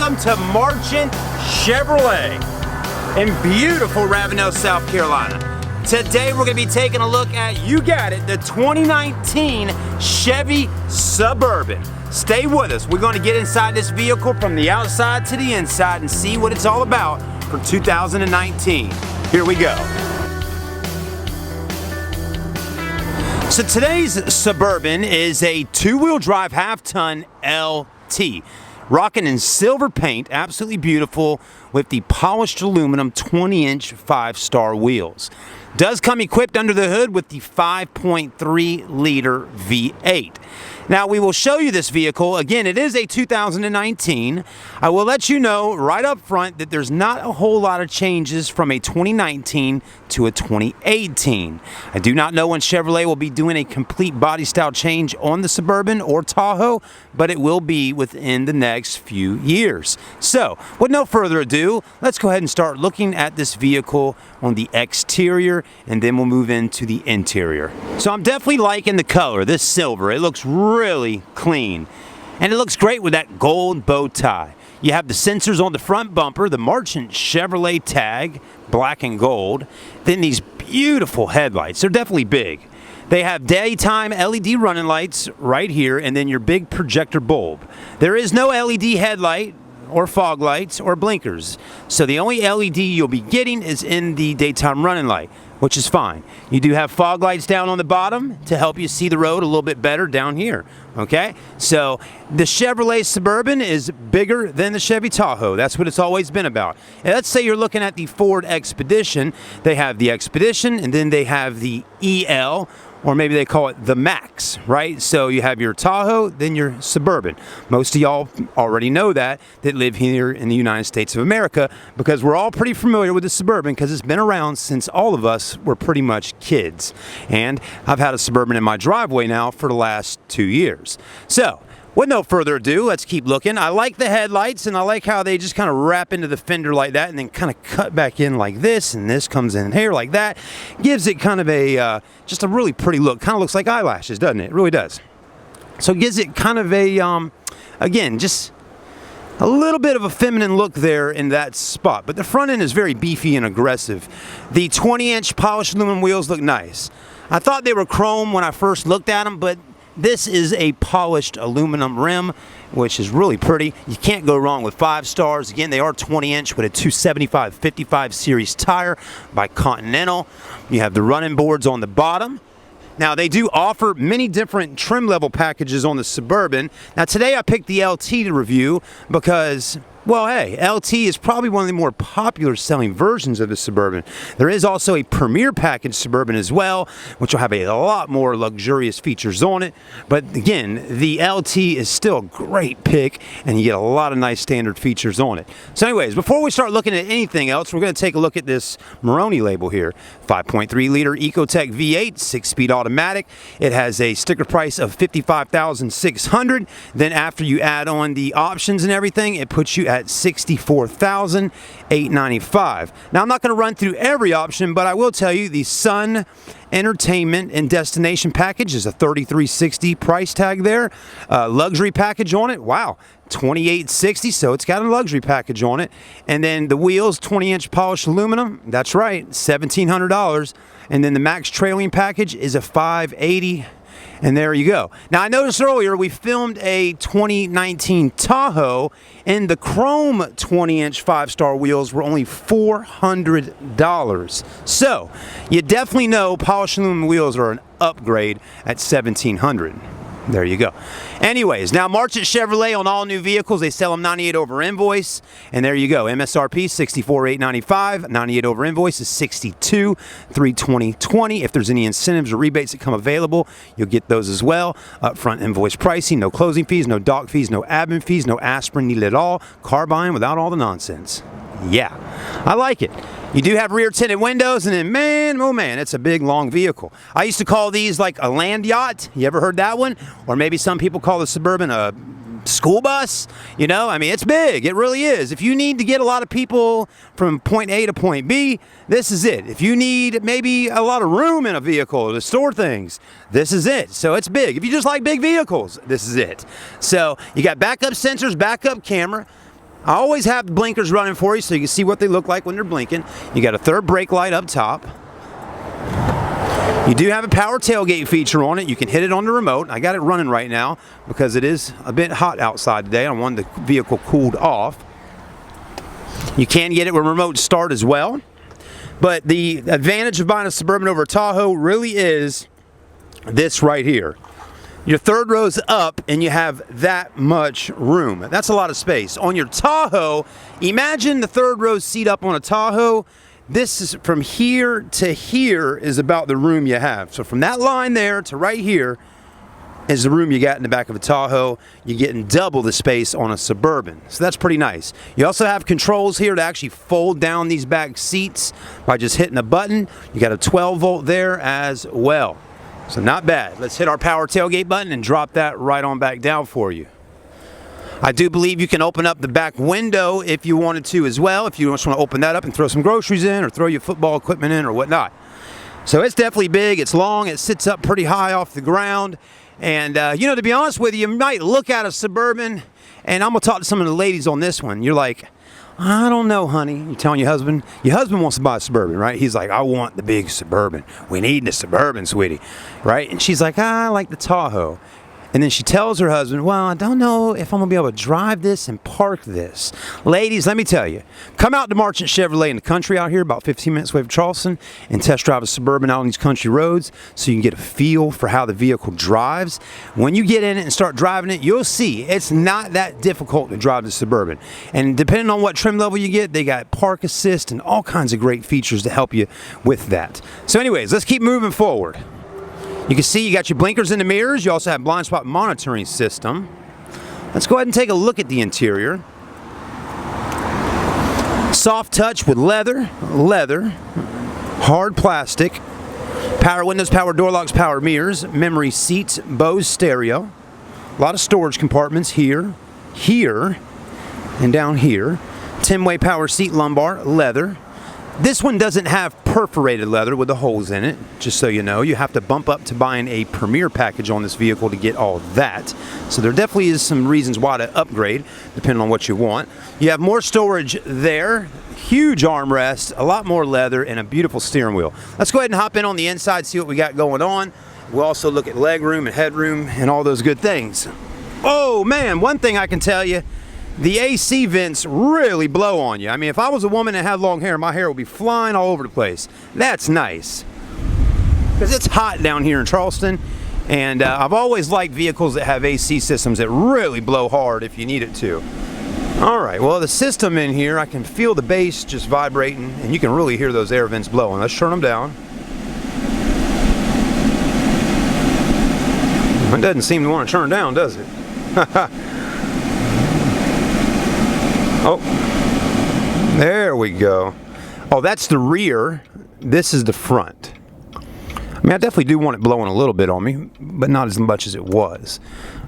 welcome to Marchant Chevrolet in beautiful Ravenel, South Carolina. Today we're going to be taking a look at, you got it, the 2019 Chevy Suburban. Stay with us. We're going to get inside this vehicle from the outside to the inside and see what it's all about for 2019. Here we go. So today's Suburban is a two-wheel drive half-ton LT. Rocking in silver paint, absolutely beautiful, with the polished aluminum 20-inch 5-star wheels. Does come equipped under the hood with the 5.3-liter V8. Now, we will show you this vehicle. Again, it is a 2019. I will let you know right up front that there's not a whole lot of changes from a 2019 to a 2018. I do not know when Chevrolet will be doing a complete body style change on the Suburban or Tahoe, but it will be within the next few years. So, with no further ado, let's go ahead and start looking at this vehicle on the exterior, and then we'll move into the interior. So I'm definitely liking the color, this silver. It looks really clean, and it looks great with that gold bow tie. You have the sensors on the front bumper, the Marchant Chevrolet tag, black and gold. Then these beautiful headlights. They're definitely big. They have daytime LED running lights right here, and then your big projector bulb. There is no LED headlight or fog lights or blinkers, so the only LED you'll be getting is in the daytime running light, which is fine. You do have fog lights down on the bottom to help you see the road a little bit better down here, okay? So the Chevrolet Suburban is bigger than the Chevy Tahoe. That's what it's always been about. And let's say you're looking at the Ford Expedition. They have the Expedition, and then they have the EL, or maybe they call it the Max, right? So you have your Tahoe, then your Suburban. Most of y'all already know that live here in the United States of America, because we're all pretty familiar with the Suburban because it's been around since all of us were pretty much kids. And I've had a Suburban in my driveway now for the last 2 years. So, with no further ado, let's keep looking. I like the headlights, and I like how they just kind of wrap into the fender like that and then kind of cut back in like this, and this comes in here like that. Gives it kind of a, just a really pretty look. Kind of looks like eyelashes, doesn't it? It really does. So it gives it kind of a, again, just a little bit of a feminine look there in that spot. But the front end is very beefy and aggressive. The 20-inch polished aluminum wheels look nice. I thought they were chrome when I first looked at them, but this is a polished aluminum rim, which is really pretty. You can't go wrong with 5 stars. Again, they are 20-inch with a 275/55 series tire by Continental. You have the running boards on the bottom. Now, they do offer many different trim level packages on the Suburban. Now, today I picked the LT to review because, well, hey, LT is probably one of the more popular selling versions of the Suburban. There is also a Premier Package Suburban as well, which will have a lot more luxurious features on it. But again, the LT is still a great pick, and you get a lot of nice standard features on it. So anyways, before we start looking at anything else, we're going to take a look at this Maroni label here. 5.3-liter Ecotec V8, 6-speed automatic. It has a sticker price of $55,600. Then after you add on the options and everything, it puts you at $64,895. Now, I'm not going to run through every option, but I will tell you the Sun Entertainment and Destination package is a $33,660 price tag there. Luxury package on it, wow, $28,660, so it's got a luxury package on it. And then the wheels, 20-inch polished aluminum, that's right, $1,700. And then the Max Trailing package is a $580. And there you go. Now, I noticed earlier we filmed a 2019 Tahoe, and the chrome 20-inch 5-star wheels were only $400. So, you definitely know polished aluminum wheels are an upgrade at $1,700. There you go. Anyways, now Marchant Chevrolet on all new vehicles, they sell them 98 over invoice, and there you go. MSRP $64,895. 98 over invoice is $62,320.20. If there's any incentives or rebates that come available, you'll get those as well. Upfront invoice pricing, no closing fees, no doc fees, no admin fees, no aspirin needed at all. Car buying without all the nonsense. Yeah, I like it. You do have rear tinted windows, and then, man, oh man, it's a big, long vehicle. I used to call these like a land yacht. You ever heard that one? Or maybe some people call the Suburban a school bus. You know, I mean, it's big. It really is. If you need to get a lot of people from point A to point B, this is it. If you need maybe a lot of room in a vehicle to store things, this is it. So it's big. If you just like big vehicles, this is it. So you got backup sensors, backup camera. I always have the blinkers running for you so you can see what they look like when they're blinking. You got a third brake light up top. You do have a power tailgate feature on it. You can hit it on the remote. I got it running right now because it is a bit hot outside today. I want the vehicle cooled off. You can get it with remote start as well. But the advantage of buying a Suburban over a Tahoe really is this right here. Your third row's up and you have that much room. That's a lot of space. On your Tahoe, imagine the third row seat up on a Tahoe. This is from here to here is about the room you have. So from that line there to right here is the room you got in the back of a Tahoe. You're getting double the space on a Suburban. So that's pretty nice. You also have controls here to actually fold down these back seats by just hitting a button. You got a 12 volt there as well. So not bad. Let's hit our power tailgate button and drop that right on back down for you. I do believe you can open up the back window if you wanted to as well, if you just want to open that up and throw some groceries in or throw your football equipment in or whatnot. So it's definitely big, it's long, it sits up pretty high off the ground. And, you know, to be honest with you, you might look at a Suburban, and I'm going to talk to some of the ladies on this one. You're like, I don't know, honey. You're telling your husband wants to buy a Suburban, right? He's like, I want the big Suburban. We need the Suburban, sweetie, right? And she's like, I like the Tahoe. And then she tells her husband, well, I don't know if I'm going to be able to drive this and park this. Ladies, let me tell you, come out to Marchant Chevrolet in the country out here, about 15 minutes away from Charleston, and test drive a Suburban out on these country roads so you can get a feel for how the vehicle drives. When you get in it and start driving it, you'll see it's not that difficult to drive the Suburban. And depending on what trim level you get, they got park assist and all kinds of great features to help you with that. So anyways, let's keep moving forward. You can see you got your blinkers in the mirrors. You also have blind spot monitoring system. Let's go ahead and take a look at the interior. Soft touch with leather, hard plastic, power windows, power door locks, power mirrors, memory seats, Bose stereo. A lot of storage compartments here, and down here. 10-way power seat lumbar, leather. This one doesn't have perforated leather with the holes in it, just so you know. You have to bump up to buying a Premier package on this vehicle to get all that. So there definitely is some reasons why to upgrade, depending on what you want. You have more storage there, huge armrest, a lot more leather, and a beautiful steering wheel. Let's go ahead and hop in on the inside, see what we got going on. We'll also look at leg room and headroom and all those good things. Oh man, one thing I can tell you, the AC vents really blow on you. I mean, if I was a woman and had long hair, my hair would be flying all over the place. That's nice. Because it's hot down here in Charleston, and I've always liked vehicles that have AC systems that really blow hard if you need it to. All right, well, the system in here, I can feel the bass just vibrating, and you can really hear those air vents blowing. Let's turn them down. It doesn't seem to want to turn down, does it? Oh, there we go. Oh, that's the rear. This is the front. I mean, I definitely do want it blowing a little bit on me, but not as much as it was.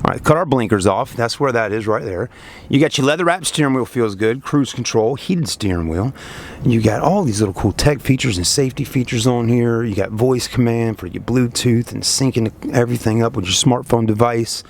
All right, cut our blinkers off. That's where that is right there. You got your leather-wrapped steering wheel, feels good. Cruise control, heated steering wheel. You got all these little cool tech features and safety features on here. You got voice command for your Bluetooth and syncing everything up with your smartphone device.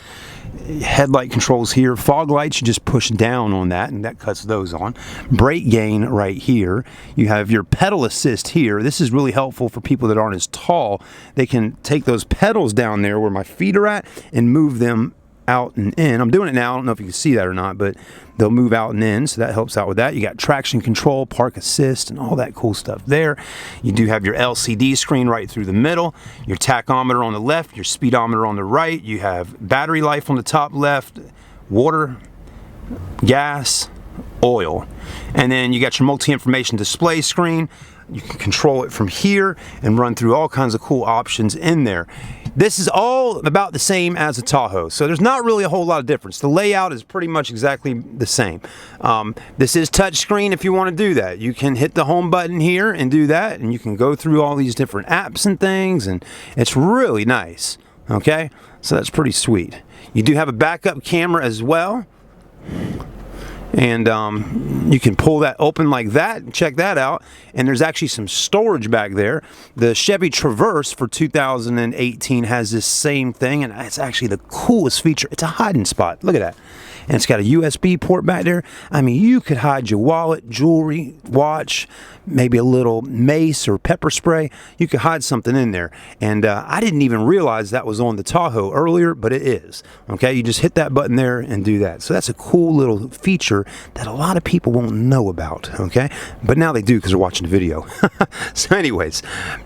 Headlight controls here. Fog lights, you just push down on that and that cuts those on. Brake gain right here. You have your pedal assist here. This is really helpful for people that aren't as tall. They can take those pedals down there where my feet are at and move them out and in. I'm doing it now. I don't know if you can see that or not, but they'll move out and in, so that helps out with that. You got traction control, park assist, and all that cool stuff there. You do have your LCD screen right through the middle, your tachometer on the left, your speedometer on the right. You have battery life on the top left, water, gas, oil. And then you got your multi-information display screen. You can control it from here and run through all kinds of cool options in there. This is all about the same as a Tahoe, so there's not really a whole lot of difference. The layout is pretty much exactly the same. This is touchscreen if you want to do that. You can hit the home button here and do that, and you can go through all these different apps and things, and it's really nice, okay? So that's pretty sweet. You do have a backup camera as well. And you can pull that open like that and check that out. And there's actually some storage back there. The Chevy Traverse for 2018 has this same thing, and it's actually the coolest feature. It's a hiding spot. Look at that. and it's got a USB port back there. I mean, you could hide your wallet, jewelry, watch, maybe a little mace or pepper spray. You could hide something in there. And I didn't even realize that was on the Tahoe earlier, but it is. Okay, you just hit that button there and do that. So that's a cool little feature that a lot of people won't know about. Okay, but now they do because they're watching the video. So anyways,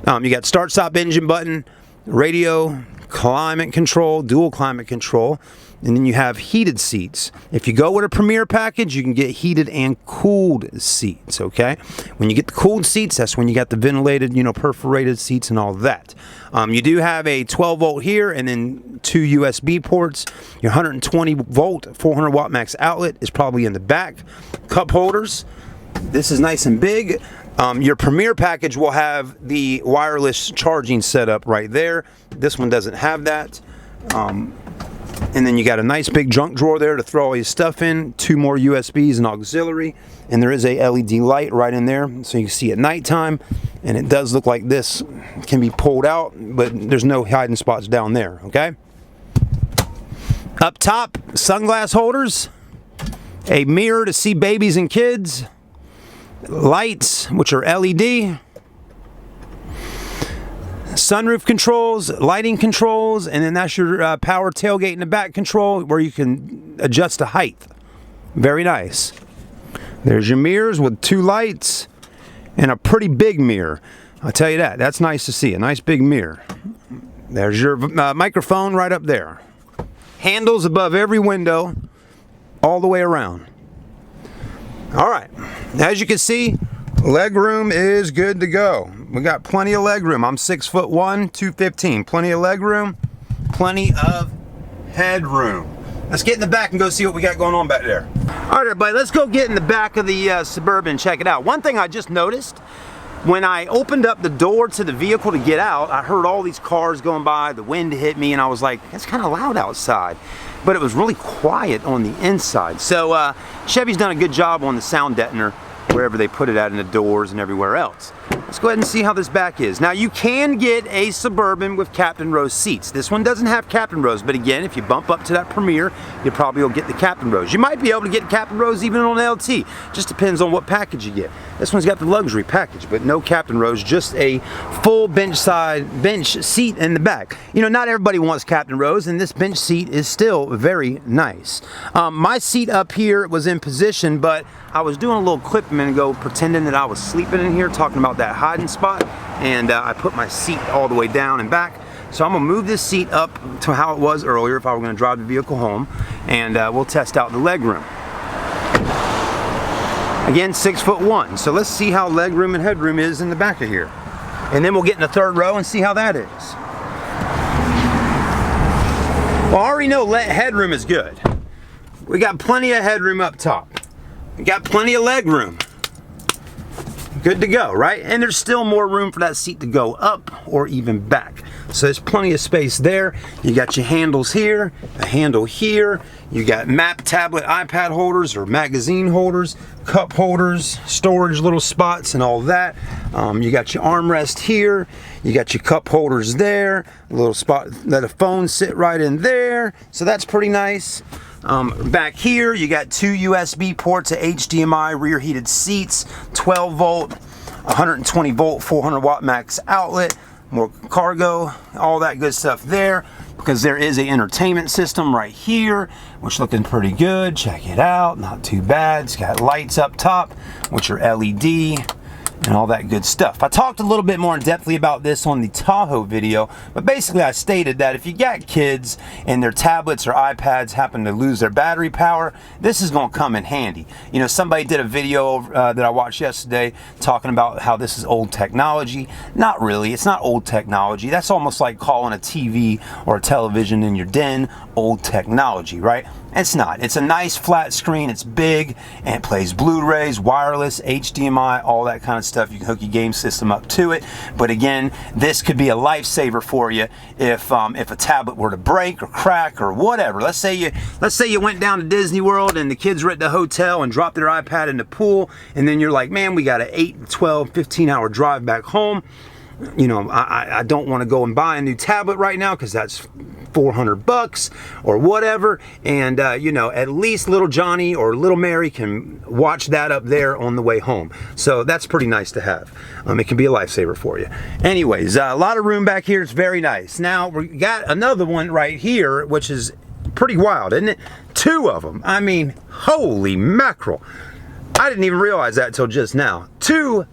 you got start stop engine button, radio, climate control, dual climate control, and then you have heated seats. If you go with a Premier package, you can get heated and cooled seats, okay? When you get the cooled seats, that's when you got the ventilated, you know, perforated seats and all that. You do have a 12 volt here and then 2 USB ports. Your 120 volt, 400 watt max outlet is probably in the back. Cup holders. This is nice and big. Your Premier package will have the wireless charging setup right there. This one doesn't have that. And then you got a nice big junk drawer there to throw all your stuff in. 2 more USBs and auxiliary. And there is a LED light right in there so you can see at nighttime. And it does look like this can be pulled out, but there's no hiding spots down there, okay? Up top, sunglass holders. A mirror to see babies and kids. Lights, which are LED. Sunroof controls, lighting controls, and then that's your power tailgate in the back control where you can adjust the height. Very nice. There's your mirrors with 2 lights and a pretty big mirror. I'll tell you that. That's nice to see. A nice big mirror. There's your microphone right up there. Handles above every window all the way around. All right. As you can see, leg room is good to go. We got plenty of leg room. I'm 6'1", 215. Plenty of leg room, plenty of headroom. Let's get in the back and go see what we got going on back there. All right, everybody, let's go get in the back of the Suburban and check it out. One thing I just noticed, when I opened up the door to the vehicle to get out, I heard all these cars going by, the wind hit me, and I was like, it's kind of loud outside. But it was really quiet on the inside. So Chevy's done a good job on the sound deadener wherever they put it at in the doors and everywhere else. Let's go ahead and see how this back is. Now you can get a Suburban with Captain Rose seats. This one doesn't have Captain Rose, but again, if you bump up to that Premier, you probably will get the Captain Rose. You might be able to get Captain Rose even on an LT. Just depends on what package you get. This one's got the luxury package, but no Captain Rose, just a full bench seat in the back. You know, not everybody wants Captain Rose, and this bench seat is still very nice. My seat up here was in position, but I was doing a little clip a minute ago pretending that I was sleeping in here, talking about that hiding spot, and I put my seat all the way down and back. So I'm gonna move this seat up to how it was earlier if I were gonna drive the vehicle home, and we'll test out the leg room. Again, 6'1", so let's see how leg room and headroom is in the back of here. And then we'll get in the third row and see how that is. Well, I already know headroom is good. We got plenty of headroom up top. We got plenty of leg room. Good to go, right? And there's still more room for that seat to go up or even back. So there's plenty of space there. You got your handles here, a handle here. You got map, tablet, iPad holders or magazine holders, cup holders, storage little spots and all that. You got your armrest here. You got your cup holders there. A little spot, let a phone sit right in there. So that's pretty nice. Back here, you got 2 USB ports, a HDMI, rear heated seats, 12 volt, 120 volt, 400 watt max outlet, more cargo, all that good stuff there, because there is an entertainment system right here, which looking pretty good. Check it out, not too bad. It's got lights up top, which are LED. And all that good stuff. I talked a little bit more in depthly about this on the Tahoe video, but basically I stated that if you got kids and their tablets or iPads happen to lose their battery power, this is going to come in handy. You know, somebody did a video that I watched yesterday talking about how this is old technology. Not really. It's not old technology. That's almost like calling a TV or a television in your den old technology, right? It's not. It's a nice flat screen. It's big and it plays Blu-rays, wireless, HDMI, all that kind of stuff. You can hook your game system up to it. But again, this could be a lifesaver for you if a tablet were to break or crack or whatever. Let's say you went down to Disney World and the kids were at the hotel and dropped their iPad in the pool, and then you're like, man, we got an 8, 12, 15-hour drive back home. You know, I don't want to go and buy a new tablet right now because that's $400 or whatever, and you know, at least little Johnny or little Mary can watch that up there on the way home. So that's pretty nice to have. It can be a lifesaver for you. Anyways, a lot of room back here. It's very nice. Now we got another one right here, which is pretty wild, isn't it? 2 of them. I mean, holy mackerel. I didn't even realize that until just now. Two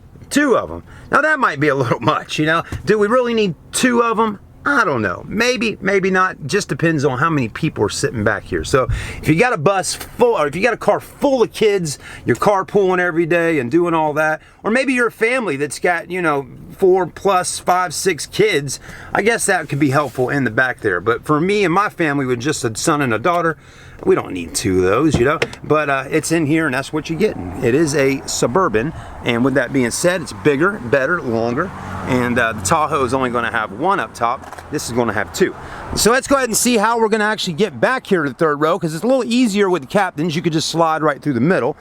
of them. Now that might be a little much, you know. Do we really need 2 of them? I don't know. Maybe, maybe not. Just depends on how many people are sitting back here. So if you got a bus full, or if you got a car full of kids, you're carpooling every day and doing all that, or maybe you're a family that's got, you know, 4 plus 5, 6 kids, I guess that could be helpful in the back there. But for me and my family with just a son and a daughter, we don't need 2 of those, you know. But it's in here, and that's what you're getting. It is a Suburban, and with that being said, it's bigger, better, longer, and the Tahoe is only going to have 1 up top. This is going to have 2. So let's go ahead and see how we're going to actually get back here to the 3rd row, because it's a little easier with the captains. You could just slide right through the middle.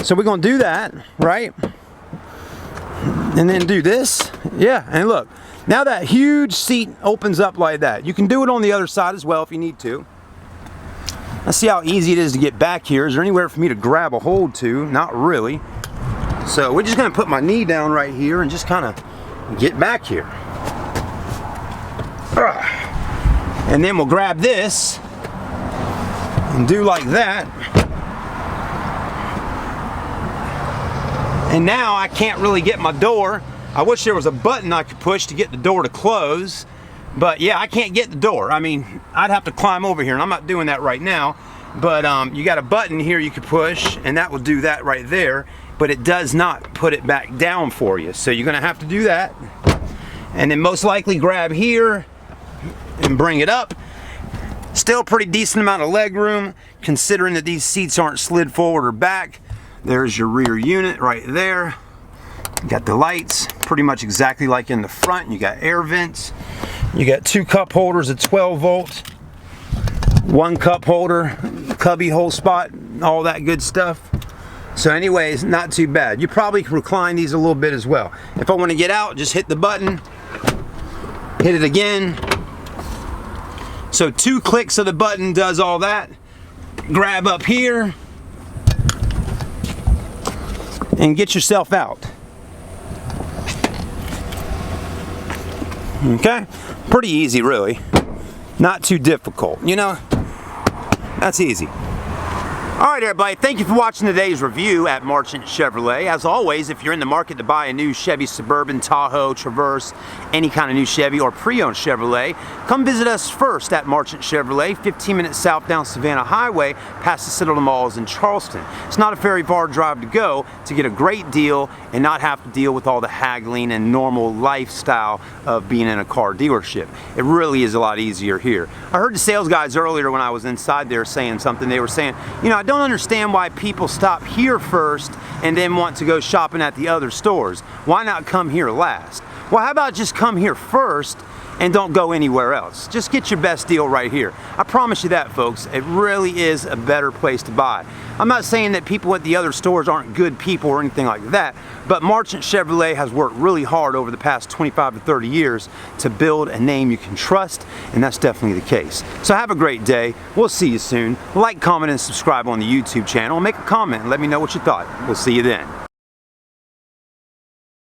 So we're going to do that, right? And then do this. Yeah, and look, now that huge seat opens up like that. You can do it on the other side as well if you need to. Let's see how easy it is to get back here. Is there anywhere for me to grab a hold to? Not really. So we're just going to put my knee down right here and just kind of get back here. And then we'll grab this and do like that. And now I can't really get my door. I wish there was a button I could push to get the door to close. But yeah, I can't get the door. I mean, I'd have to climb over here, and I'm not doing that right now. But you got a button here you could push, and that will do that right there. But it does not put it back down for you. So you're gonna have to do that. And then most likely grab here and bring it up. Still pretty decent amount of leg room, considering that these seats aren't slid forward or back. There's your rear unit right there. You got the lights, pretty much exactly like in the front. You got air vents. You got 2 cup holders at 12 volts, 1 cup holder, cubby hole spot, all that good stuff. So anyways, not too bad. You probably can recline these a little bit as well. If I want to get out, just hit the button, hit it again. So 2 clicks of the button does all that. Grab up here and get yourself out. Okay, pretty easy really. Not too difficult, you know, that's easy. Alright everybody, thank you for watching today's review at Marchant Chevrolet. As always, if you're in the market to buy a new Chevy Suburban, Tahoe, Traverse, any kind of new Chevy or pre-owned Chevrolet, come visit us first at Marchant Chevrolet, 15 minutes south down Savannah Highway, past the Citadel Malls in Charleston. It's not a very far drive to go to get a great deal and not have to deal with all the haggling and normal lifestyle of being in a car dealership. It really is a lot easier here. I heard the sales guys earlier when I was inside there saying something. They were saying, you know, I don't understand why people stop here first and then want to go shopping at the other stores. Why not come here last? Well, how about just come here first and don't go anywhere else? Just get your best deal right here. I promise you that, folks. It really is a better place to buy. I'm not saying that people at the other stores aren't good people or anything like that, but Marchant Chevrolet has worked really hard over the past 25 to 30 years to build a name you can trust, and that's definitely the case. So have a great day. We'll see you soon. Like, comment, and subscribe on the YouTube channel. Make a comment and let me know what you thought. We'll see you then.